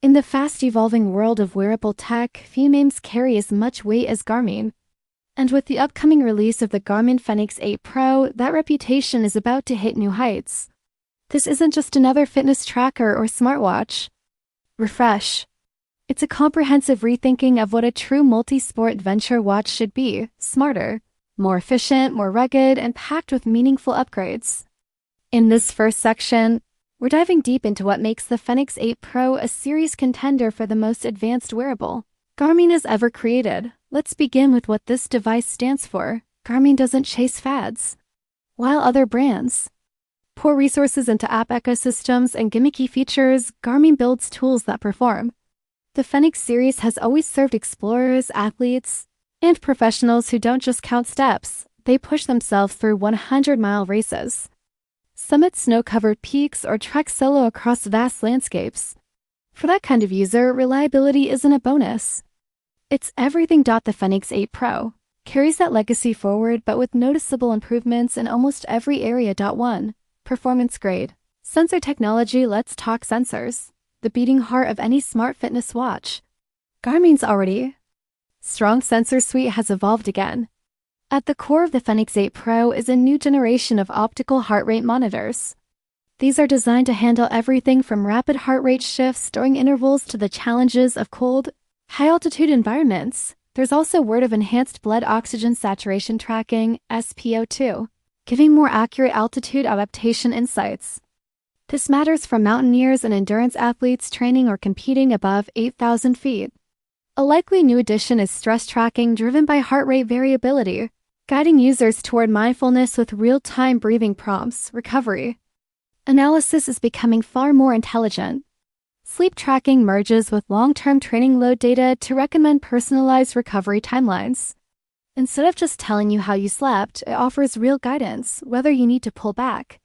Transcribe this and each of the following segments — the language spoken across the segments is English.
In the fast-evolving world of wearable tech, few names carry as much weight as Garmin. And with the upcoming release of the Garmin Fenix 8 Pro, that reputation is about to hit new heights. This isn't just another fitness tracker or smartwatch. Refresh. It's a comprehensive rethinking of what a true multi-sport adventure watch should be: smarter, more efficient, more rugged, and packed with meaningful upgrades. In this first section, we're diving deep into what makes the Fenix 8 Pro a serious contender for the most advanced wearable Garmin has ever created. Let's begin with what this device stands for. Garmin doesn't chase fads. While other brands pour resources into app ecosystems and gimmicky features, Garmin builds tools that perform. The Fenix series has always served explorers, athletes, and professionals who don't just count steps. They push themselves through 100-mile races, summit snow-covered peaks, or trek solo across vast landscapes. For that kind of user, reliability isn't a bonus. It's everything. The Fenix 8 Pro carries that legacy forward, but with noticeable improvements in almost every area. 1. Performance grade. Sensor technology. Let's talk sensors. The beating heart of any smart fitness watch. Garmin's already strong sensor suite has evolved again. At the core of the Fenix 8 Pro is a new generation of optical heart rate monitors. These are designed to handle everything from rapid heart rate shifts during intervals to the challenges of cold, high-altitude environments. There's also word of enhanced blood oxygen saturation tracking, SpO2, giving more accurate altitude adaptation insights. This matters for mountaineers and endurance athletes training or competing above 8,000 feet. A likely new addition is stress tracking driven by heart rate variability, guiding users toward mindfulness with real-time breathing prompts. Recovery analysis is becoming far more intelligent. Sleep tracking merges with long-term training load data to recommend personalized recovery timelines. Instead of just telling you how you slept, it offers real guidance, whether you need to pull back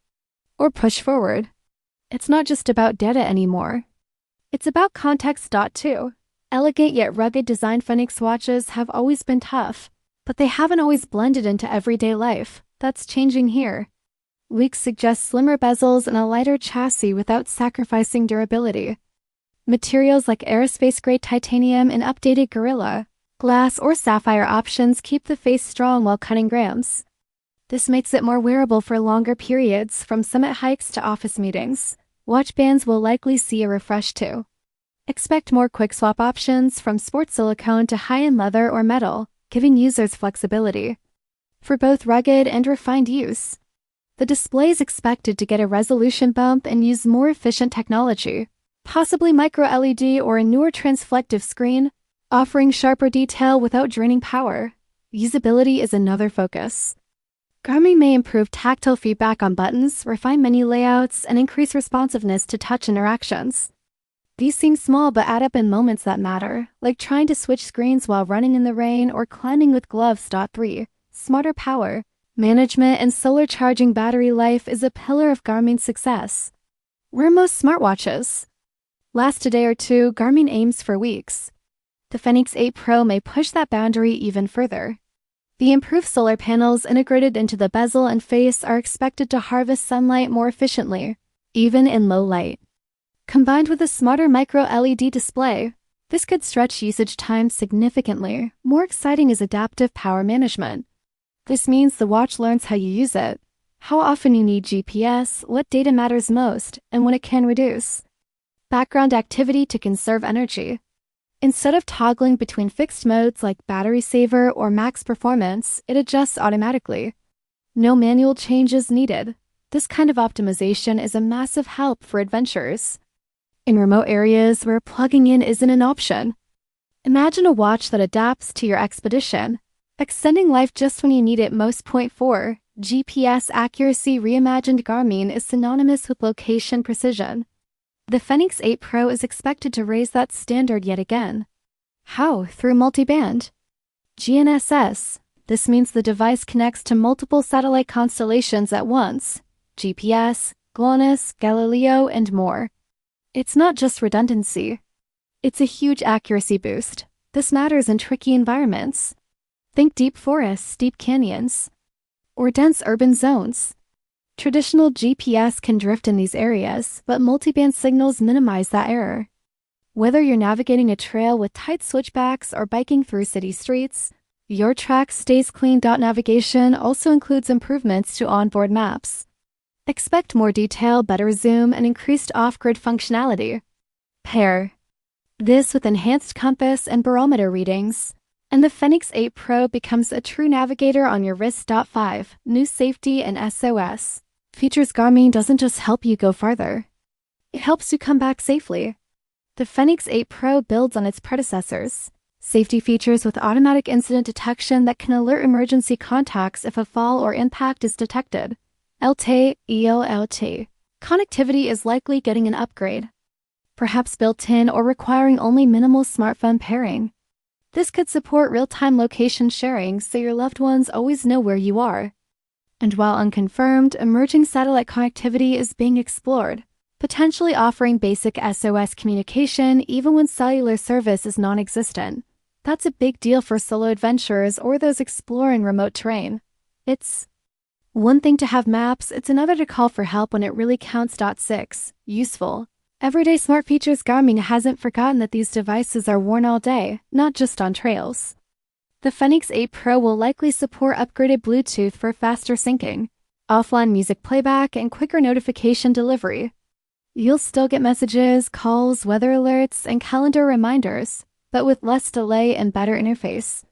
or push forward. It's not just about data anymore. It's about context. 2. Elegant yet rugged design. Fenix watches have always been tough, but they haven't always blended into everyday life. That's changing here. Leaks suggest slimmer bezels and a lighter chassis without sacrificing durability. Materials like aerospace-grade titanium and updated Gorilla Glass or sapphire options keep the face strong while cutting grams. This makes it more wearable for longer periods, from summit hikes to office meetings. Watch bands will likely see a refresh too. Expect more quick swap options, from sports silicone to high-end leather or metal, giving users flexibility for both rugged and refined use. The display is expected to get a resolution bump and use more efficient technology, possibly micro-LED or a newer transflective screen, offering sharper detail without draining power. Usability is another focus. Garmin may improve tactile feedback on buttons, refine menu layouts, and increase responsiveness to touch interactions. These seem small but add up in moments that matter, like trying to switch screens while running in the rain or climbing with gloves. 3. Smarter power management and solar charging. Battery life is a pillar of Garmin's success. Where most smartwatches last a day or two, Garmin aims for weeks. The Fenix 8 Pro may push that boundary even further. The improved solar panels integrated into the bezel and face are expected to harvest sunlight more efficiently, even in low light. Combined with a smarter micro-LED display, this could stretch usage time significantly. More exciting is adaptive power management. This means the watch learns how you use it, how often you need GPS, what data matters most, and when it can reduce background activity to conserve energy. Instead of toggling between fixed modes like battery saver or max performance, it adjusts automatically. No manual changes needed. This kind of optimization is a massive help for adventurers in remote areas where plugging in isn't an option. Imagine a watch that adapts to your expedition, extending life just when you need it most. 4. GPS accuracy reimagined. Garmin is synonymous with location precision. The Fenix 8 Pro is expected to raise that standard yet again. How? Through multiband GNSS. This means the device connects to multiple satellite constellations at once: GPS, GLONASS, Galileo, and more. It's not just redundancy. It's a huge accuracy boost. This matters in tricky environments. Think deep forests, steep canyons, or dense urban zones. Traditional GPS can drift in these areas, but multiband signals minimize that error. Whether you're navigating a trail with tight switchbacks or biking through city streets, your track stays clean. Navigation also includes improvements to onboard maps. Expect more detail, better zoom, and increased off-grid functionality. Pair this with enhanced compass and barometer readings, and the Fenix 8 Pro becomes a true navigator on your wrist. 5. New safety and SOS features. Garmin doesn't just help you go farther, it helps you come back safely. The Fenix 8 Pro builds on its predecessors. Safety features with automatic incident detection that can alert emergency contacts if a fall or impact is detected. LTE. Connectivity is likely getting an upgrade, perhaps built-in or requiring only minimal smartphone pairing. This could support real-time location sharing so your loved ones always know where you are. And while unconfirmed, emerging satellite connectivity is being explored, potentially offering basic SOS communication even when cellular service is non-existent. That's a big deal for solo adventurers or those exploring remote terrain. It's one thing to have maps, it's another to call for help when it really counts. 6. Useful everyday smart features. Garmin hasn't forgotten that these devices are worn all day, not just on trails. The Fenix 8 Pro will likely support upgraded Bluetooth for faster syncing, offline music playback, and quicker notification delivery. You'll still get messages, calls, weather alerts, and calendar reminders, but with less delay and better interface.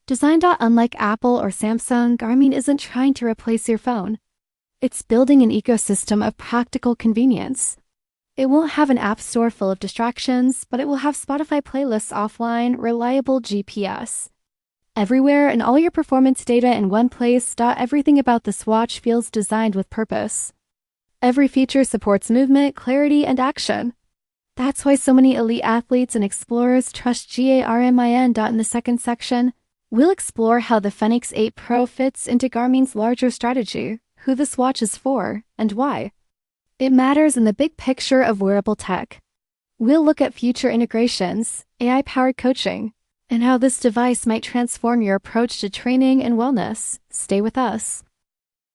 Designed unlike Apple or Samsung, Garmin isn't trying to replace your phone. It's building an ecosystem of practical convenience. It won't have an app store full of distractions, but it will have Spotify playlists offline, reliable GPS everywhere, and all your performance data in one place. Everything about this watch feels designed with purpose. Every feature supports movement, clarity, and action. That's why so many elite athletes and explorers trust Garmin. In the second section, we'll explore how the Fenix 8 Pro fits into Garmin's larger strategy, who this watch is for, and why it matters in the big picture of wearable tech. We'll look at future integrations, AI-powered coaching, and how this device might transform your approach to training and wellness. Stay with us.